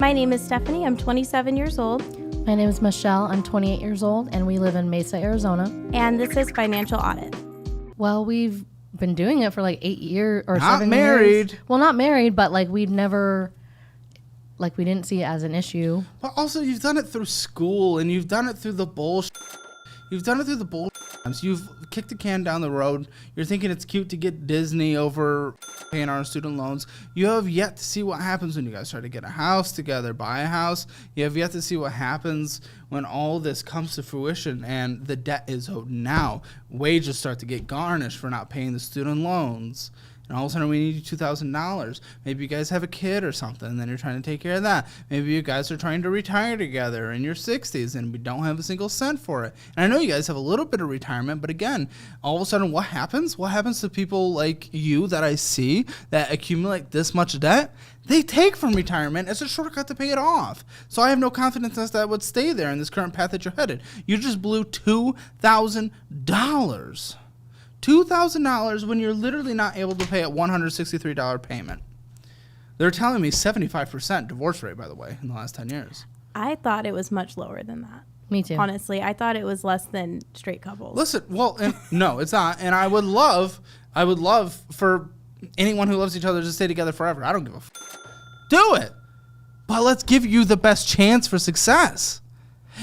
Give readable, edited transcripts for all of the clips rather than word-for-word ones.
My name is Stephanie. I'm 27 years old. My name is Michelle. I'm 28 years old, and we live in Mesa, Arizona. And this is Financial Audit. Well, we've been doing it for like 8 years or Not 7 married. years. Well, not married, but like we'd never, like we didn't see it as an issue. But also, you've done it through school, and you've done it through the bullshit. You've done it through the bullshit. You've kicked the can down the road. You're thinking it's cute to get Disney over paying our student loans. You have yet to see what happens when you guys try to get a house together, buy a house. You have yet to see what happens when all this comes to fruition and the debt is owed now. Wages start to get garnished for not paying the student loans. And all of a sudden, we need $2,000. Maybe you guys have a kid or something, and then you're trying to take care of that. Maybe you guys are trying to retire together in your 60s, and we don't have a single cent for it. And I know you guys have a little bit of retirement, but again, all of a sudden, what happens? What happens to people like you that I see that accumulate this much debt? They take from retirement as a shortcut to pay it off. So I have no confidence that would stay there in this current path that you're headed. You just blew $2,000. $2,000 when you're literally not able to pay a $163 payment. They're telling me 75% divorce rate, by the way, in the last 10 years. I thought it was much lower than that. Me too. Honestly, I thought it was less than straight couples. Listen, well, no, it's not. And I would love for anyone who loves each other to stay together forever. I don't give a do it. But let's give you the best chance for success.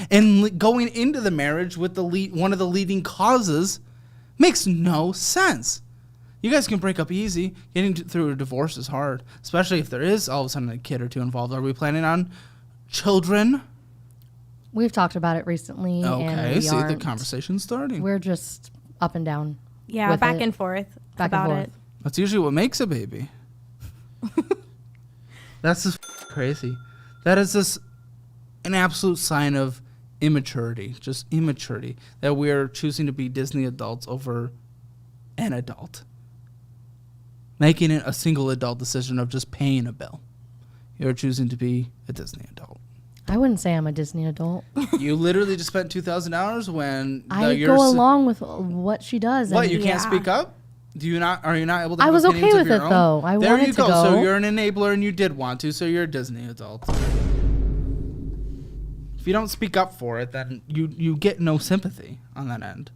And going into the marriage with one of the leading causes makes no sense. You guys can break up easy. Getting through a divorce is hard, especially if there is all of a sudden a kid or two involved. Are we planning on children? We've talked about it recently. Okay, and see the conversation's starting. We're just up and down. Yeah, back and forth about it. That's usually what makes a baby. That's just crazy. That is just an absolute sign of immaturity, just immaturity, that we're choosing to be Disney adults over an adult. Making it a single adult decision of just paying a bill. You're choosing to be a Disney adult. I wouldn't say I'm a Disney adult. You literally just spent $2,000 when I go along with what she does. What, you can't speak up? Are you not able to have I was opinions okay of with your it, own? though. I there wanted you to go. So you're an enabler and you did want to, so you're a Disney adult. If you don't speak up for it, then you get no sympathy on that end.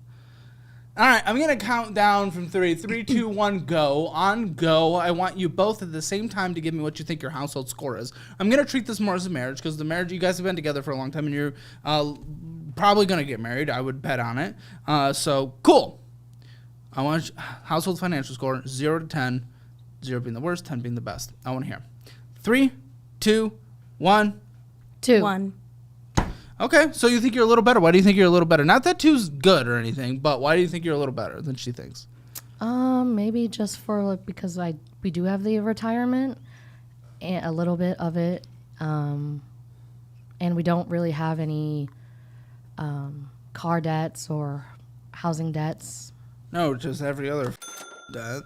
All right, I'm going to count down from 3. 3, 2, 1, go. On go. I want you both at the same time to give me what you think your household score is. I'm going to treat this more as a marriage because the marriage, you guys have been together for a long time and you're probably going to get married. I would bet on it. So, cool. I want household financial score, 0 to 10. 0 being the worst, 10 being the best. I want to hear. 3, 2, 1. 2. 1. Okay, so you think you're a little better. Why do you think you're a little better? Not that 2's good or anything, but why do you think you're a little better than she thinks? Maybe just for because we do have the retirement and a little bit of it, and we don't really have any car debts or housing debts. No, just every other debt.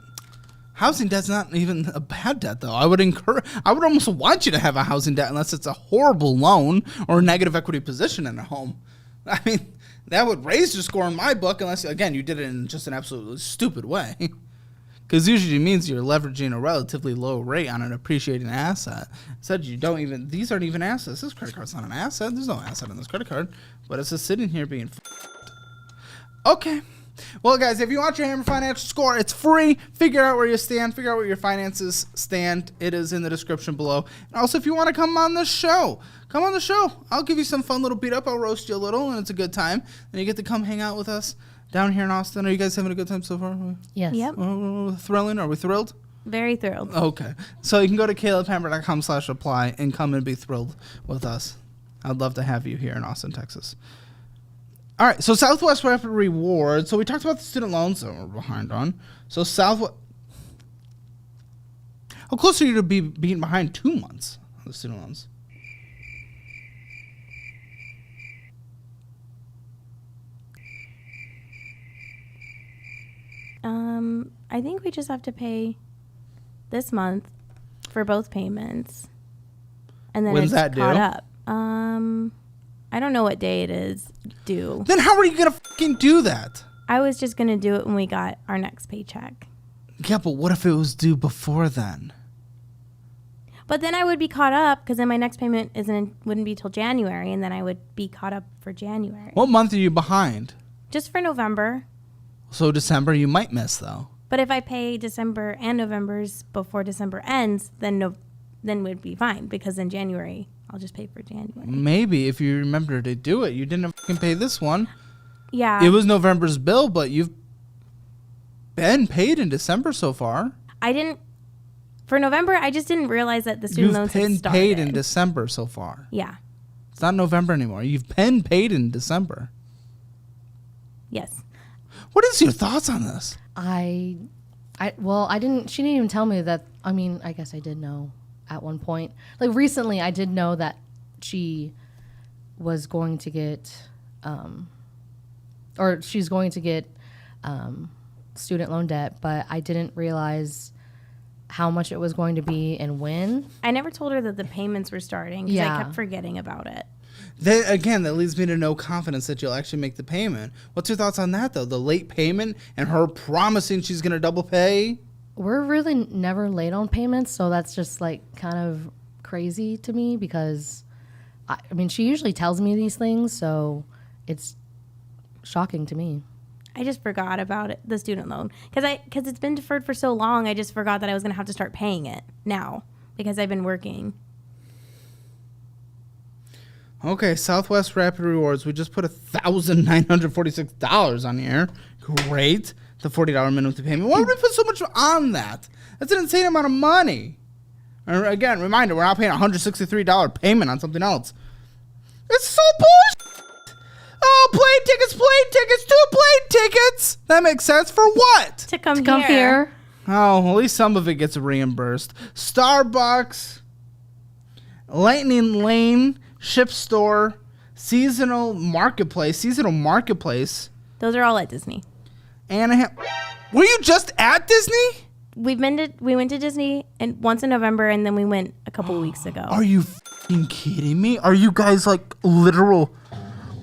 Housing debt's not even a bad debt, though. I would almost want you to have a housing debt unless it's a horrible loan or a negative equity position in a home. I mean, that would raise your score in my book unless, again, you did it in just an absolutely stupid way. Because usually it means you're leveraging a relatively low rate on an appreciating asset. Instead, these aren't even assets. This credit card's not an asset. There's no asset in this credit card. But it's just sitting here being okay. Well, guys, if you want your Hammer Financial Score, it's free. Figure out where you stand. Figure out where your finances stand. It is in the description below. And also, if you want to come on the show, come on the show. I'll give you some fun little beat up. I'll roast you a little, and it's a good time. And you get to come hang out with us down here in Austin. Are you guys having a good time so far? Yes. Yep. Thrilling? Are we thrilled? Very thrilled. Okay. So you can go to calebhammer.com/apply and come and be thrilled with us. I'd love to have you here in Austin, Texas. All right, so Southwest Rapid Rewards. So we talked about the student loans that we're behind on. So Southwest, how close are you to being behind 2 months on the student loans? I think we just have to pay this month for both payments, and then When's it's that due? caught up. I don't know what day it is due. Then how are you going to fucking do that? I was just going to do it when we got our next paycheck. Yeah, but what if it was due before then? But then I would be caught up because then my next payment wouldn't be till January, and then I would be caught up for January. What month are you behind? Just for November. So December you might miss though. But if I pay December and November's before December ends, then we'd be fine because in January I'll just pay for January. Maybe if you remember to do it. You didn't fucking pay this one. Yeah. It was November's bill, but you've been paid in December so far. I didn't. For November, I just didn't realize that the student loans had You've started. been paid in December so far. Yeah. It's not November anymore. You've been paid in December. Yes. What is your thoughts on this? Well, she didn't even tell me that. I mean, I guess I did know at one point. Like recently, I did know that she was going to get, or she's going to get student loan debt, but I didn't realize how much it was going to be and when. I never told her that the payments were starting because I kept forgetting about it. Then again, that leads me to no confidence that you'll actually make the payment. What's your thoughts on that, though? The late payment and her promising she's going to double pay? We're really never late on payments, so that's just like kind of crazy to me because, I mean, she usually tells me these things, so it's shocking to me. I just forgot about it, the student loan, because it's been deferred for so long. I just forgot that I was going to have to start paying it now because I've been working. Okay, Southwest Rapid Rewards. We just put $1,946 on here. Great. The $40 minimum payment. Why would we put so much on that? That's an insane amount of money. And again, reminder, we're not paying a $163 payment on something else. It's so bullshit. Oh, plane tickets, 2 plane tickets. That makes sense. For what? To come here. Oh, at least some of it gets reimbursed. Starbucks, Lightning Lane, Ship Store, Seasonal Marketplace. Those are all at Disney. Anaheim. Were you just at Disney? We went to Disney once in November, and then we went a couple weeks ago. Are you f***ing kidding me? Are you guys like literal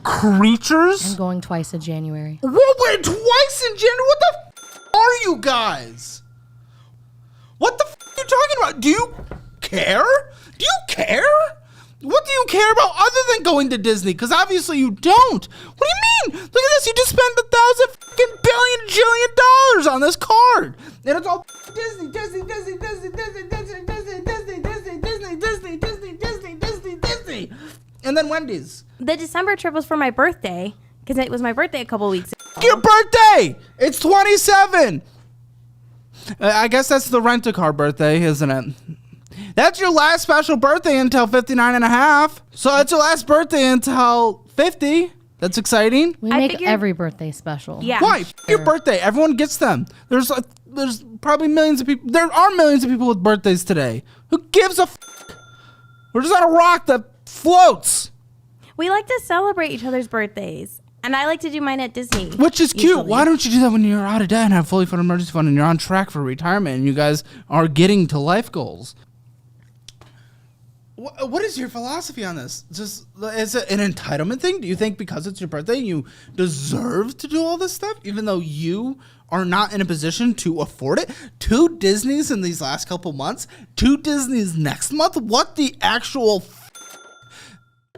creatures? I'm going twice in January. What? Wait, twice in January? What the f*** are you guys? What the f*** are you talking about? Do you care? What do you care about other than going to Disney? Because obviously you don't. What do you mean? Look at this. You just spent $1,000 on this card. And it's all Disney. And then Wendy's. The December trip was for my birthday because it was my birthday a couple weeks ago. Your birthday! It's 27. I guess that's the rent-a-car birthday, isn't it? That's your last special birthday until 59 and a half. So it's your last birthday until 50. That's exciting. We make every birthday special. Yeah. Why? Your birthday. Everyone gets them. There's probably millions of people. There are millions of people with birthdays today. Who gives a f***? We're just on a rock that floats. We like to celebrate each other's birthdays. And I like to do mine at Disney. Which is cute. usually. Why don't you do that when you're out of debt and have fully funded emergency fund and you're on track for retirement and you guys are getting to life goals? What is your philosophy on this? Just is it an entitlement thing? Do you think because it's your birthday you deserve to do all this stuff even though you are not in a position to afford it? 2 Disneys in these last couple months? 2 Disneys next month? What the actual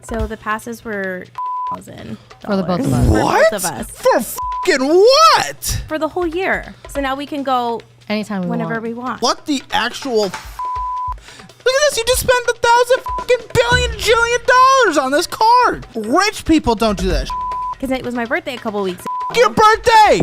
So the passes were $1,000 For the both of us. For what? both of us. For fucking what? For the whole year. So now we can go Anytime we whenever want. we want. What the actual Look at this, you just spent $1,000 on this card. Rich people don't do that. Because it was my birthday a couple weeks ago. Your birthday!